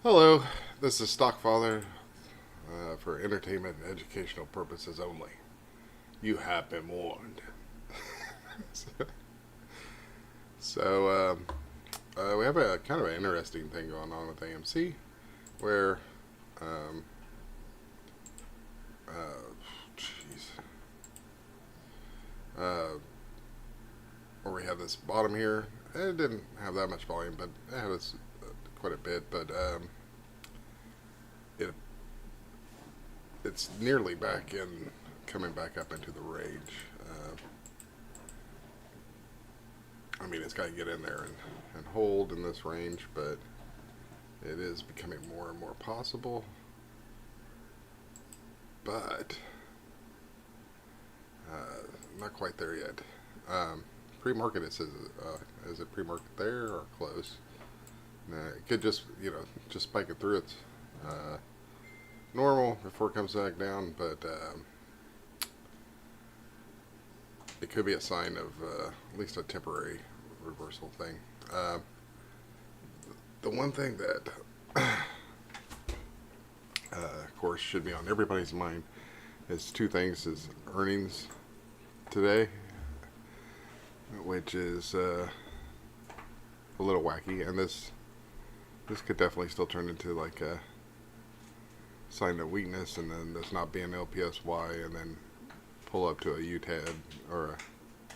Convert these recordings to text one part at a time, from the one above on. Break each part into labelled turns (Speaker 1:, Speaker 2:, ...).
Speaker 1: Hello, this is Stockfather for entertainment and educational purposes only. You have been warned. So, we have a kind of an interesting thing going on with AMC where, um, jeez, uh, where we have this bottom here. It didn't have that much volume, but it had quite a bit, but it it's nearly back in, coming back up into the range. I mean, it's got to get in there and hold in this range, but it is becoming more and more possible. But not quite there yet. Pre-market, it says, is it pre-market there or close? It could just, just spike it through its normal before it comes back down, but it could be a sign of at least a temporary reversal thing. The one thing that, of course, should be on everybody's mind is two things: is earnings today, which is a little wacky, and this could definitely still turn into like a sign of weakness, and then this not being LPSY, and then pull up to a UTAD or a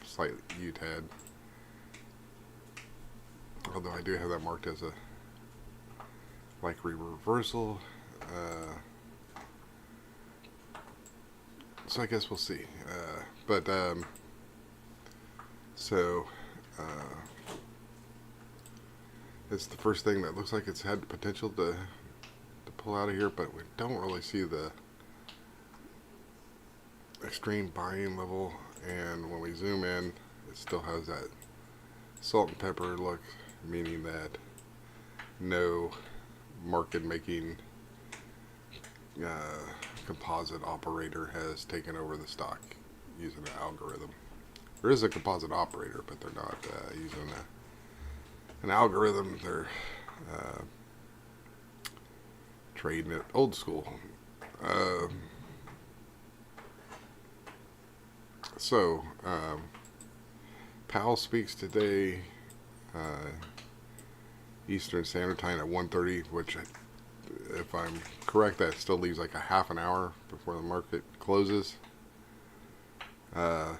Speaker 1: slight UTAD. Although I do have that marked as a likely reversal. So I guess we'll see. So it's the first thing that looks like it's had the potential to pull out of here, but we don't really see the extreme buying level, and when we zoom in, it still has that salt and pepper look, meaning that no market making composite operator has taken over the stock using an algorithm. There is a composite operator, but they're not using an algorithm. They're trading it old school. Powell speaks today, Eastern Standard Time at 1:30, which, if I'm correct, that still leaves like a half an hour before the market closes. And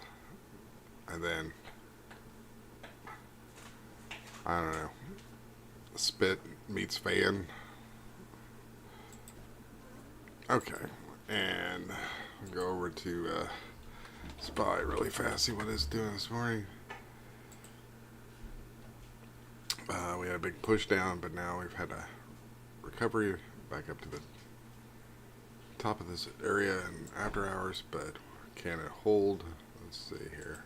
Speaker 1: then, I don't know, spit meets fan. Okay, and we'll go over to SPY really fast, see what it's doing this morning. We had a big push down, but now we've had a recovery back up to the top of this area in after hours, but can it hold? Let's see here.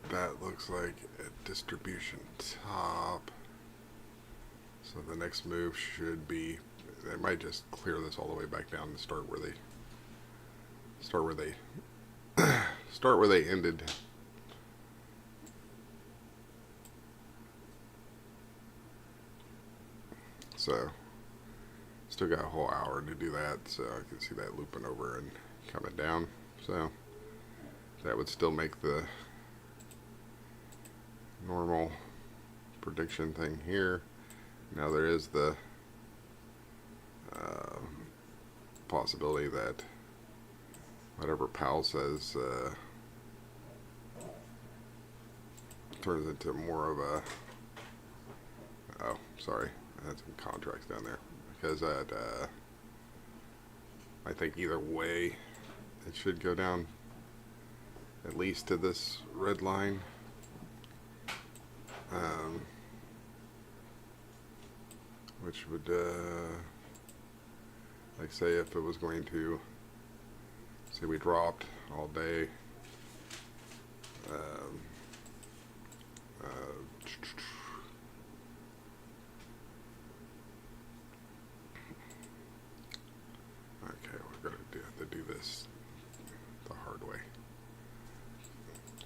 Speaker 1: That looks like a distribution top. So the next move should be, they might just clear this all the way back down and start where they ended. So still got a whole hour to do that, so I can see that looping over and coming down. So that would still make the normal prediction thing here. Now there is the possibility that whatever Powell says turns into more of a, oh, sorry, I had some contracts down there, because that I think either way it should go down at least to this red line. Which would, like, say if it was going to, say we dropped all day, okay, we're going to have to do this the hard way.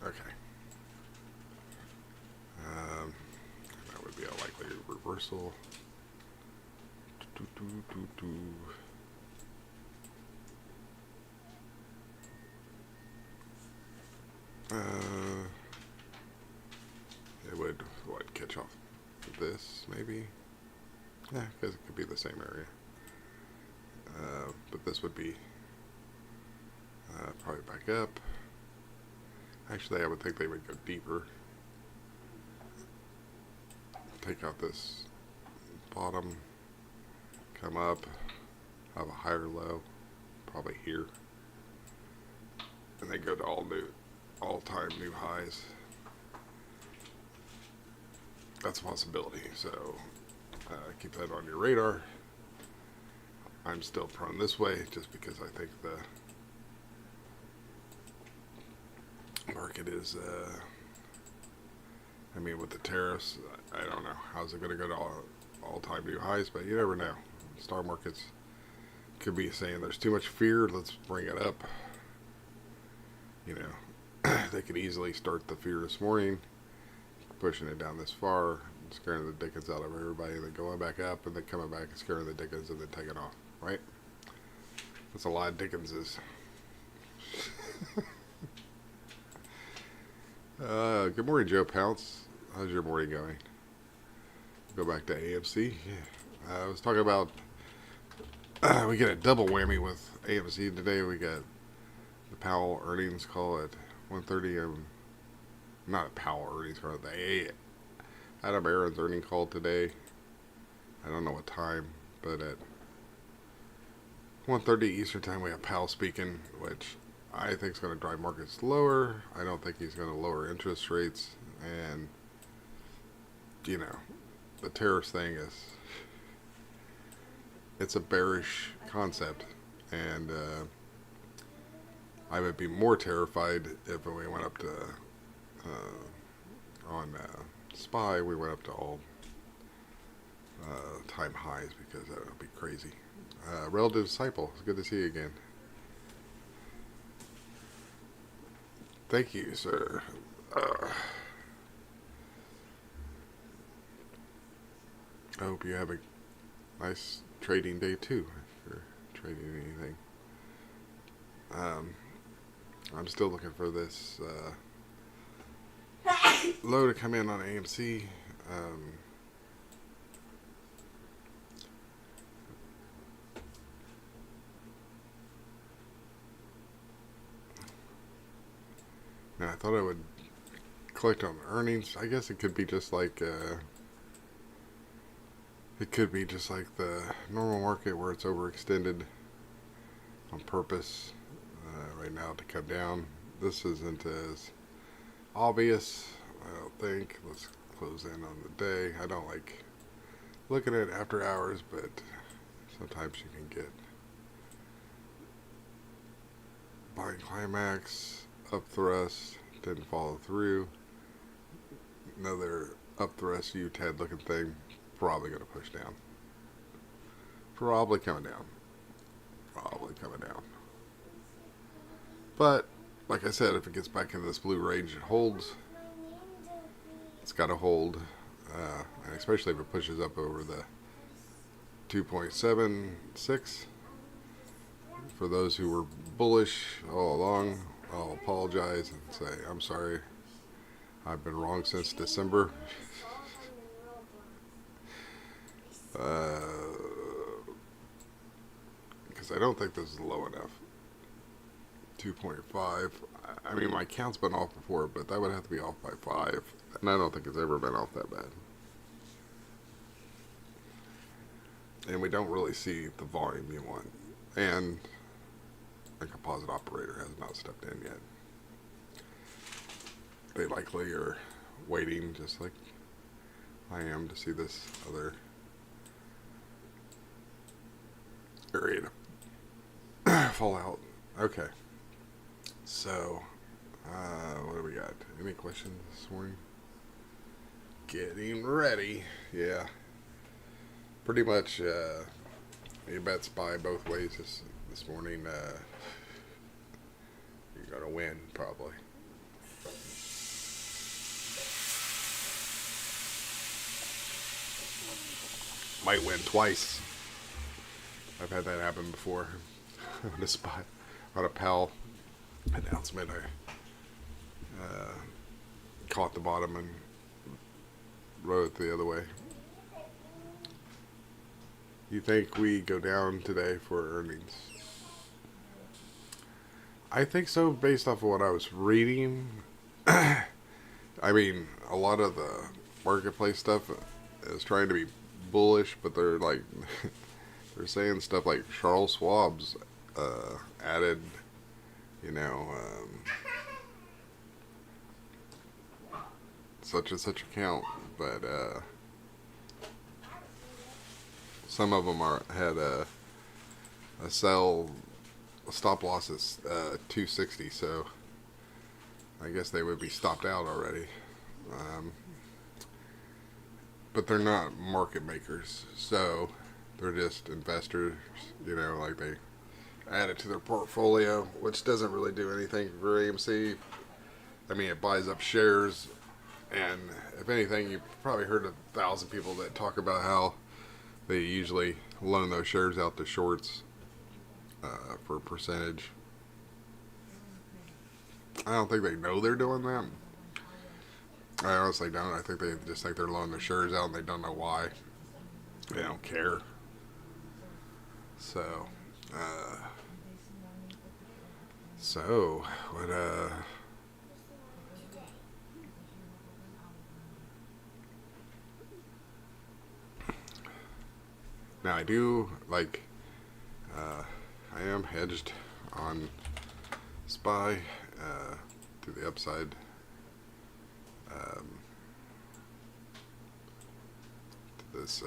Speaker 1: Okay. reversal. It would, what, catch off this, maybe? Yeah, because it could be the same area. But this would be probably back up. Actually, I would think they would go deeper. Take out this bottom, come up, have a higher low, probably here. And they go to all-time new highs. That's a possibility, so keep that on your radar. I'm still prone this way just because I think the market is, I mean, with the tariffs, I don't know. How's it going to go to all-time new highs? But you never know. Stock markets could be saying there's too much fear. Let's bring it up. You know, they could easily start the fear this morning, pushing it down this far, scaring the dickens out of everybody, and then going back up, and then coming back and scaring the dickens, and then taking off. Right? That's a lot of dickenses. Good morning, Joe Pounce. How's your morning going? Go back to AMC. Yeah. I was talking about we get a double whammy with AMC today. We got the Powell earnings call at 1:30. Not a Powell earnings call. The Adam Aaron's earnings call today. I don't know what time, but at 1:30 Eastern time we have Powell speaking, which I think is going to drive markets lower. I don't think he's going to lower interest rates. And, you know, the tariffs thing is, it's a bearish concept. And I would be more terrified if we went up to, on SPY, we went up to all time highs, because that would be crazy. Relative Disciple, it's good to see you again. Thank you, sir. I hope you have a nice trading day too, if you're trading anything. I'm still looking for this low to come in on AMC. Now, I thought I would collect on earnings. I guess it could be just like the normal market where it's overextended on purpose right now to come down. This isn't as obvious, I don't think. Let's close in on the day. I don't like looking at after hours, but sometimes you can get buying climax, up thrust, didn't follow through. Another up thrust UTAD looking thing, probably going to push down. Probably coming down. But, like I said, if it gets back into this blue range, it holds. It's got to hold. And especially if it pushes up over the 2.76. For those who were bullish all along, I'll apologize and say I'm sorry. I've been wrong since December. Because I don't think this is low enough. 2.5. I mean, my count's been off before, but that would have to be off by 5. And I don't think it's ever been off that bad. And we don't really see the volume you want. And a composite operator has not stepped in yet. They likely are waiting, just like I am, to see this other area to fall out. Okay. So, what do we got? Any questions this morning? Getting ready. Yeah. Pretty much, you bet SPY both ways this morning. You're going to win, probably. might win twice. I've had that happen before. On a spot, on a PAL announcement, I caught the bottom and rode it the other way. You think we go down today for earnings? I think so, based off of what I was reading. I mean, a lot of the marketplace stuff is trying to be bullish, but they're like, they're saying stuff like Charles Schwab's added, you know, such and such account, but some of them had a stop loss is 260, so I guess they would be stopped out already. But they're not market makers, so they're just investors, you know, like they add it to their portfolio, which doesn't really do anything for AMC. I mean, it buys up shares, and if anything, you've probably heard 1,000 people that talk about how they usually loan those shares out to shorts for a percentage. I don't think they know they're doing that. I honestly don't. I think they just think they're loaning their shares out and they don't know why. They don't care. So, what, now I do, like, I am hedged on SPY, to the upside, to this,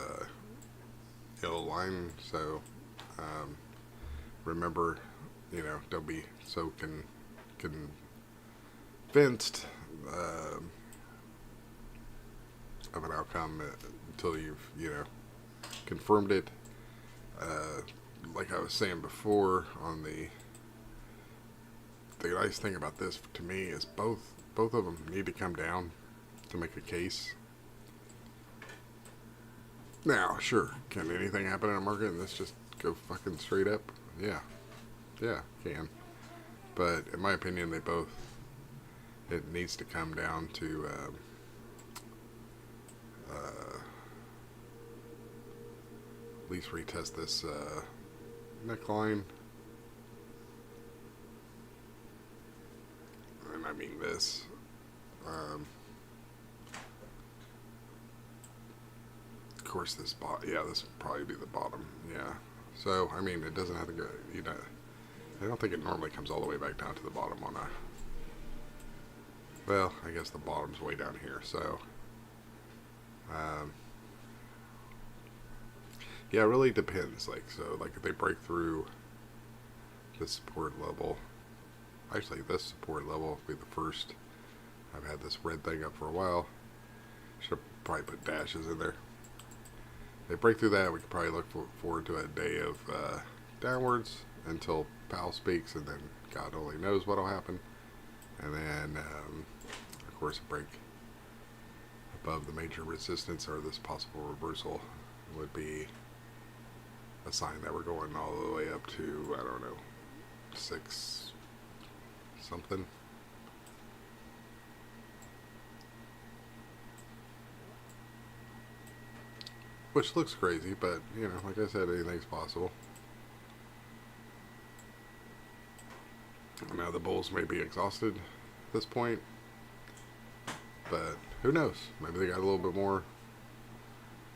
Speaker 1: yellow line, so, remember, you know, don't be so convinced, of an outcome until you've, you know, confirmed it. Like I was saying before, on the nice thing about this to me is both of them need to come down to make a case. Now, sure, can anything happen in a market and this just go fucking straight up? Yeah, can. But in my opinion, it needs to come down to at least retest this neckline. And I mean this. Of course, this this will probably be the bottom. Yeah. So, I mean, it doesn't have to go, you know, I don't think it normally comes all the way back down to the bottom on a, well, I guess the bottom's way down here, so, yeah, it really depends, like, so, like, if they break through the support level, actually, this support level will be the first. I've had this red thing up for a while. Should have probably put dashes in there. If they break through that, we could probably look forward to a day of downwards until Powell speaks, and then God only knows what will happen. And then, of course, a break above the major resistance or this possible reversal would be a sign that we're going all the way up to, I don't know, 6 something. Which looks crazy, but, you know, like I said, anything's possible. Now the bulls may be exhausted at this point, but who knows? Maybe they got a little bit more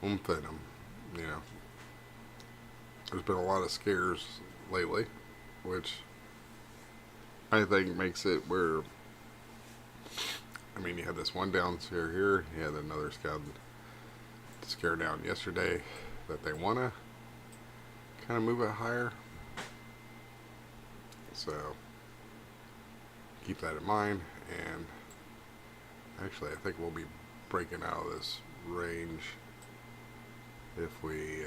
Speaker 1: oomph in them, you know. There's been a lot of scares lately, which I think makes it where, I mean, you had this one down scare here, you had another scare down yesterday that they want to kind of move it higher. So keep that in mind, and actually I think we'll be breaking out of this range if we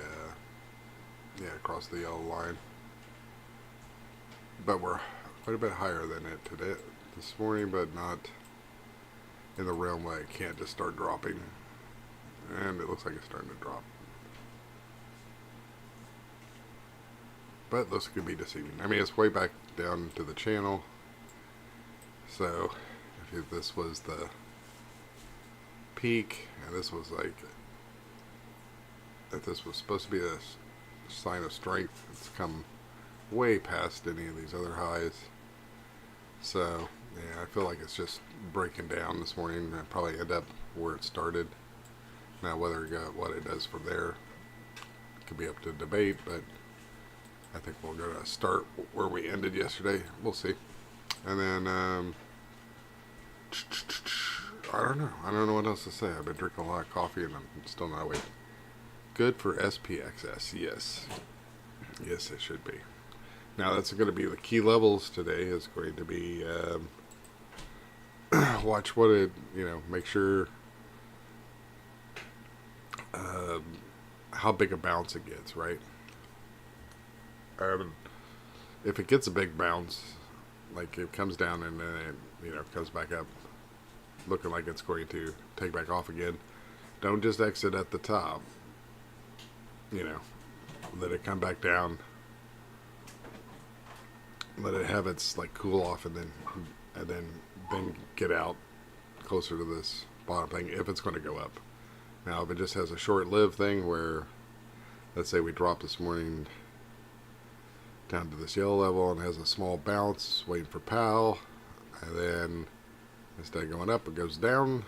Speaker 1: cross the yellow line, but we're quite a bit higher than it today this morning, but not in the realm where it can't just start dropping, and it looks like it's starting to drop. but those could be deceiving. I mean, it's way back down to the channel. So if this was the peak, and this was like, if this was supposed to be a sign of strength, it's come way past any of these other highs. So yeah, I feel like it's just breaking down this morning and probably end up where it started. Now whether it got what it does from there could be up to debate, but I think we're going to start where we ended yesterday. We'll see. And then I don't know. I don't know what else to say. I've been drinking a lot of coffee and I'm still not awake. Good for SPXS. Yes. Yes, it should be. Now that's going to be the key levels today. Is going to be watch what it, make sure how big a bounce it gets, right? If it gets a big bounce, like it comes down and then it comes back up looking like it's going to take back off again, don't just exit at the top. Let it come back down, let it have its cool off, and then get out closer to this bottom thing if it's going to go up. Now if it just has a short-lived thing where, let's say we drop this morning down to this yellow level and has a small bounce waiting for PAL, and then instead of going up it goes down.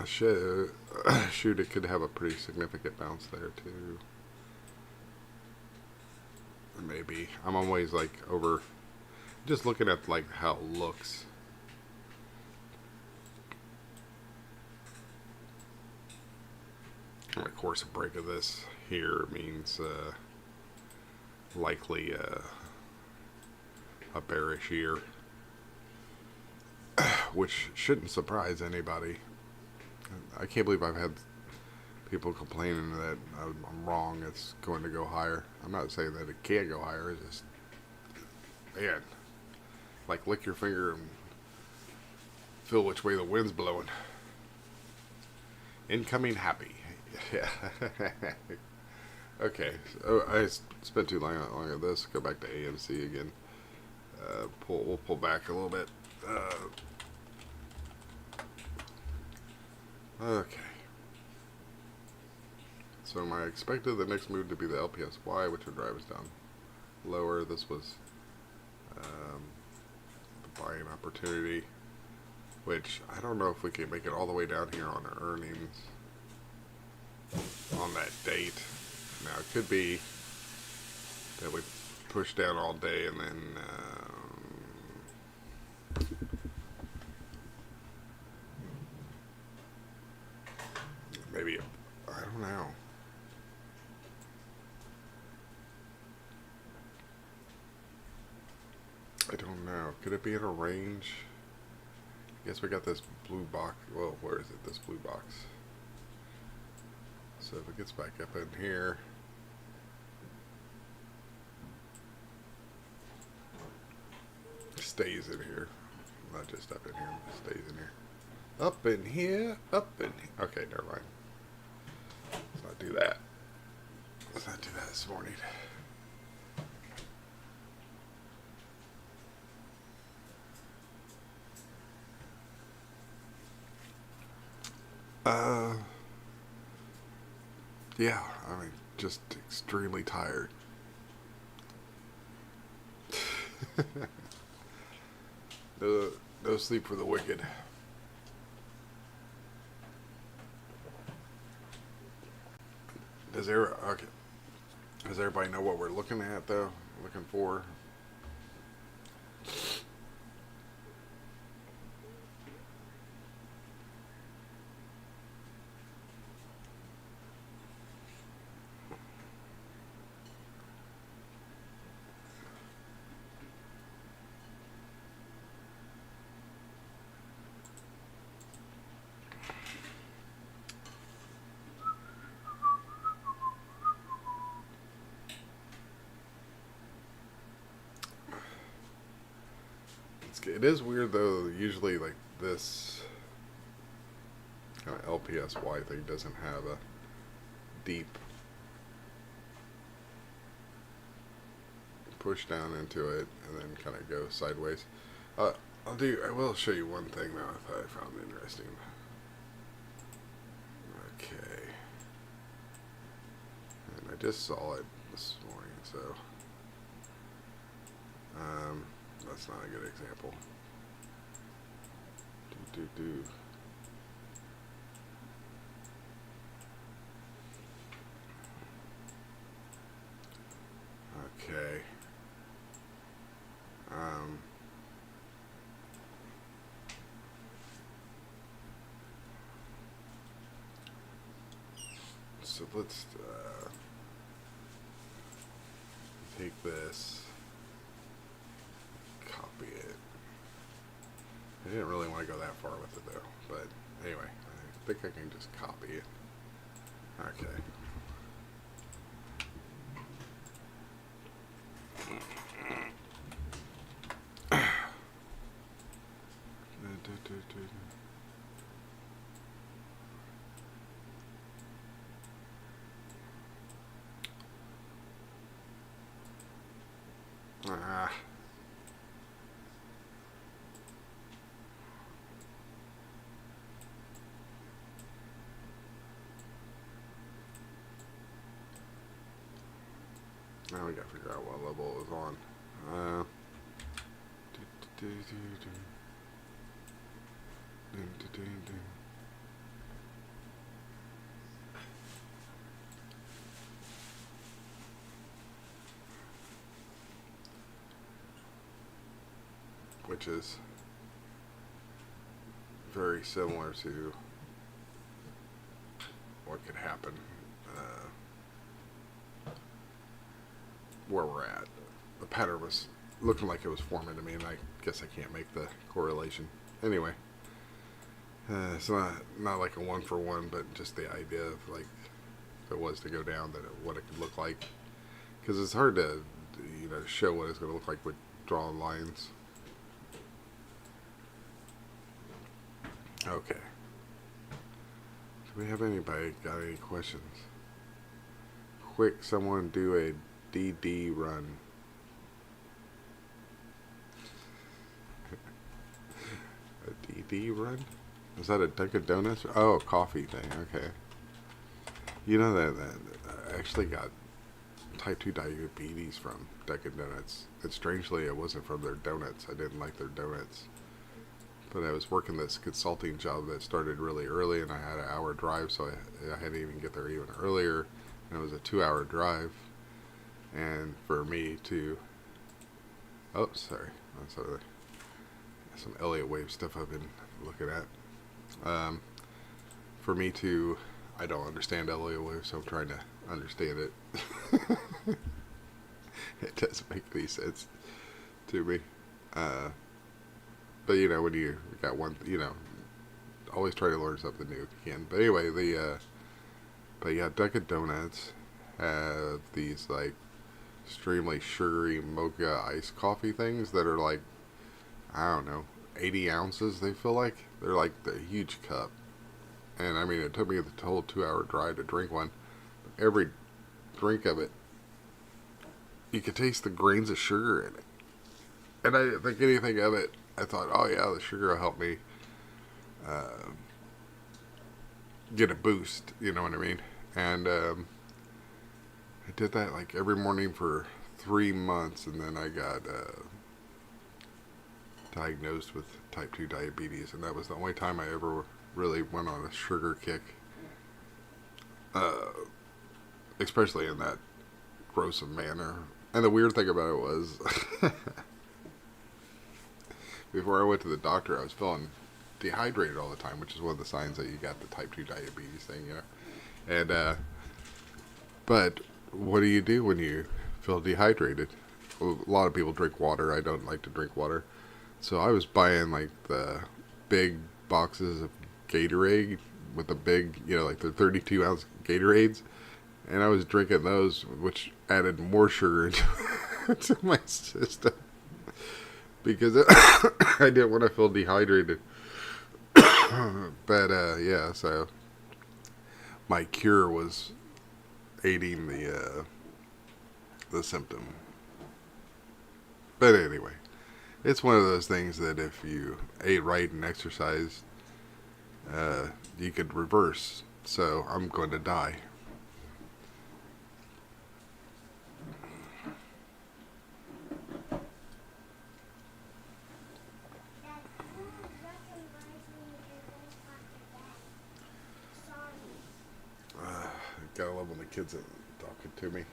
Speaker 1: Shoot, it could have a pretty significant bounce there too. Maybe. I'm always over just looking at how it looks. And of course, a break of this here means likely a bearish year, which shouldn't surprise anybody. I can't believe I've had people complaining that I'm wrong. It's going to go higher. I'm not saying that it can't go higher. It's just, man, lick your finger and feel which way the wind's blowing. Incoming happy. Yeah. Okay. So I spent too long on this. Go back to AMC again. We'll pull back a little bit. Okay. So I expected the next move to be the LPSY, which would drive us down lower. This was the buying opportunity, which I don't know if we can make it all the way down here on our earnings on that date. Now it could be that we push down all day and then maybe, I don't know. I don't know. Could it be in a range? I guess we got this blue box. Well, where is it? This blue box. So if it gets back up in here, stays in here. Not just up in here, but stays in here. Up in here, up in here. Okay, never mind. Let's not do that. Let's not do that this morning. Yeah, I mean, just extremely tired. No sleep for the wicked. Does everybody know what we're looking at though? Looking for? It is weird though, usually this kind of LPSY thing doesn't have a deep push down into it and then kind of go sideways. I will show you one thing now I thought I found interesting. Okay. And I just saw it this morning, so that's not a good example. Okay. So let's take this, copy it. I didn't really want to go that far with it though, but anyway, I think I can just copy it. Okay. Ah. Now we gotta figure out what level it was on. Which is very similar to what could happen where we're at. The pattern was looking like it was forming to me, and I guess I can't make the correlation. Anyway, it's not like a one for one, but just the idea of like if it was to go down, what it could look like. Because it's hard to show what it's going to look like with drawn lines. Okay. Do we have anybody got any questions? Quick, someone do a DD run. A DD run? Is that a Dunkin' Donuts? Oh, a coffee thing. Okay. You know that I actually got type 2 diabetes from Dunkin' Donuts. And strangely, it wasn't from their donuts. I didn't like their donuts. But I was working this consulting job that started really early, and I had an hour drive, so I had to even get there even earlier. And it was a 2-hour drive. And for me to... Oh, sorry. That's some Elliott wave stuff I've been looking at. For me to... I don't understand Elliott wave, so I'm trying to understand it. It doesn't make any sense to me. But, when you got one, always try to learn something new if you can. But anyway, but yeah, Dunkin' Donuts have these, like, extremely sugary mocha iced coffee things that are, like, I don't know, 80 ounces, they feel like. They're, like, the huge cup. And, I mean, it took me the whole 2-hour drive to drink one. But every drink of it, you could taste the grains of sugar in it. And I didn't think anything of it. I thought, oh yeah, the sugar will help me get a boost, you know what I mean? And I did that like every morning for 3 months, and then I got diagnosed with type 2 diabetes, and that was the only time I ever really went on a sugar kick, especially in that gross of manner. And the weird thing about it was... Before I went to the doctor, I was feeling dehydrated all the time, which is one of the signs that you got the type 2 diabetes thing, And, but what do you do when you feel dehydrated? Well, a lot of people drink water. I don't like to drink water. So I was buying, like, the big boxes of Gatorade with the big, like the 32-ounce Gatorades. And I was drinking those, which added more sugar into my system. Because I didn't want to feel dehydrated. But, yeah, so my cure was aiding the symptom. But anyway, it's one of those things that if you ate right and exercised, you could reverse. So I'm going to die. Gotta love when the kids are talking to me.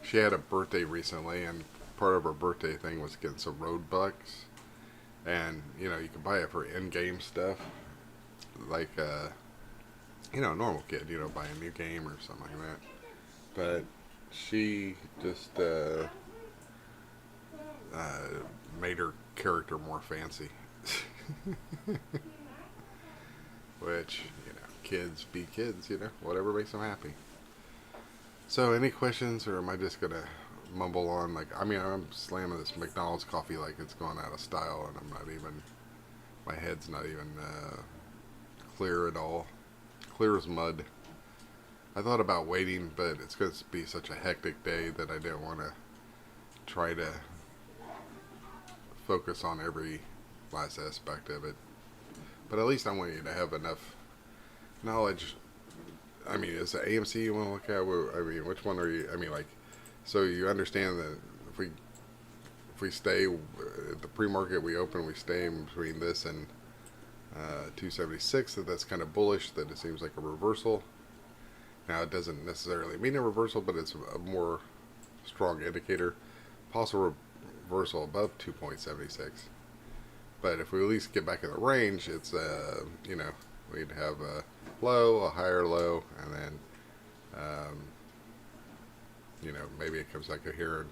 Speaker 1: She had a birthday recently, and part of her birthday thing was getting some road bucks. And, you know, you can buy it for in-game stuff. Like, you know, a normal kid, you know, buy a new game or something like that. But she just made her character more fancy. Which, you know, kids be kids, you know, whatever makes them happy. So, any questions, or am I just gonna mumble on? Like, I mean, I'm slamming this McDonald's coffee like it's going out of style, and I'm not even, my head's not even clear at all. Clear as mud. I thought about waiting, but it's going to be such a hectic day that I didn't want to try to focus on every last aspect of it. But at least I want you to have enough knowledge. I mean, is it AMC you want to look at? I mean, which one are you? I mean, like, so you understand that if we stay at the pre-market we open, we stay in between this and 276, that's kind of bullish, that it seems like a reversal. Now, it doesn't necessarily mean a reversal, but it's a more strong indicator. Possible reversal above 2.76. But if we at least get back in the range, it's, you know, we'd have a low, a higher low, and then, you know, maybe it comes back here and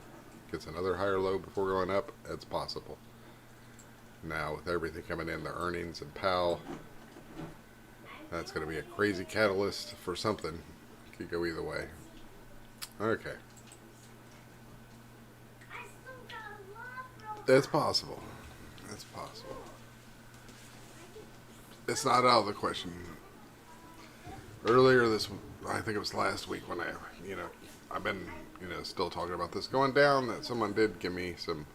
Speaker 1: gets another higher low before going up. It's possible. Now, with everything coming in, the earnings and Powell, that's going to be a crazy catalyst for something. Could go either way. Okay. It's possible. It's possible. It's not out of the question. Earlier this, I think it was last week when I've been, still talking about this going down, that someone did give me some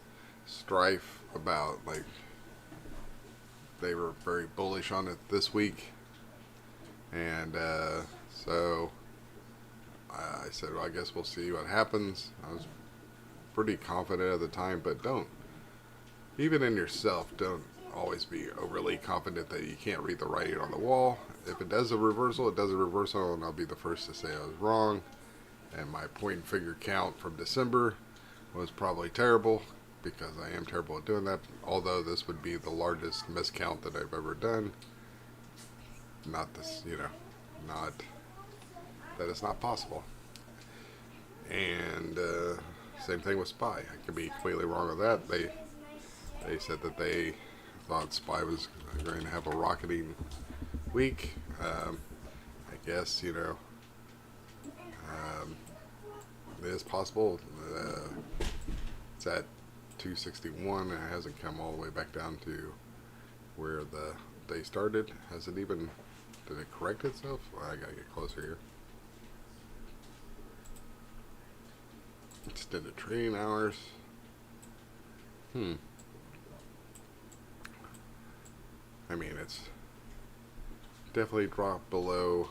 Speaker 1: strife about, like, they were very bullish on it this week. And, so I said, well, I guess we'll see what happens. I was pretty confident at the time, but even in yourself, don't always be overly confident that you can't read the writing on the wall. If it does a reversal, it does a reversal, and I'll be the first to say I was wrong. And my point and figure count from December was probably terrible, because I am terrible at doing that. Although this would be the largest miscount that I've ever done. Not this, not that it's not possible. And same thing with SPY. I could be completely wrong with that. They said that they thought SPY was going to have a rocketing week. I guess, it is possible. It's at 261 and it hasn't come all the way back down to where the day started. Did it correct itself? Well, I gotta get closer here. Extended trading hours. I mean, it's definitely dropped below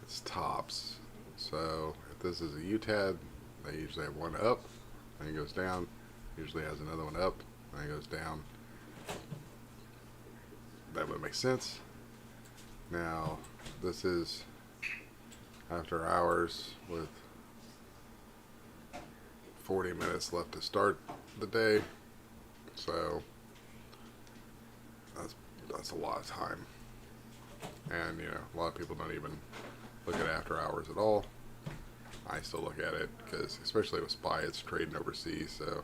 Speaker 1: its tops. So if this is a UTAD, they usually have one up, then it goes down. Usually has another one up, then it goes down. That would make sense. Now, this is after hours with 40 minutes left to start the day. So that's a lot of time. And, a lot of people don't even look at after hours at all. I still look at it because, especially with SPY, it's trading overseas, so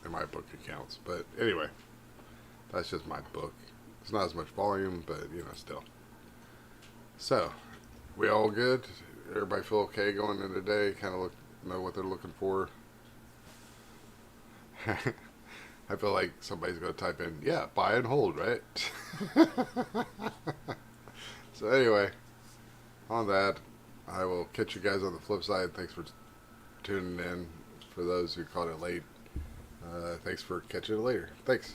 Speaker 1: in my book it counts. But anyway, that's just my book. It's not as much volume, but still. So, we all good? Everybody feel okay going into the day? Kind of know what they're looking for? I feel like somebody's going to type in, yeah, buy and hold, right? So anyway, on that, I will catch you guys on the flip side. Thanks for tuning in. For those who caught it late, thanks for catching it later. Thanks.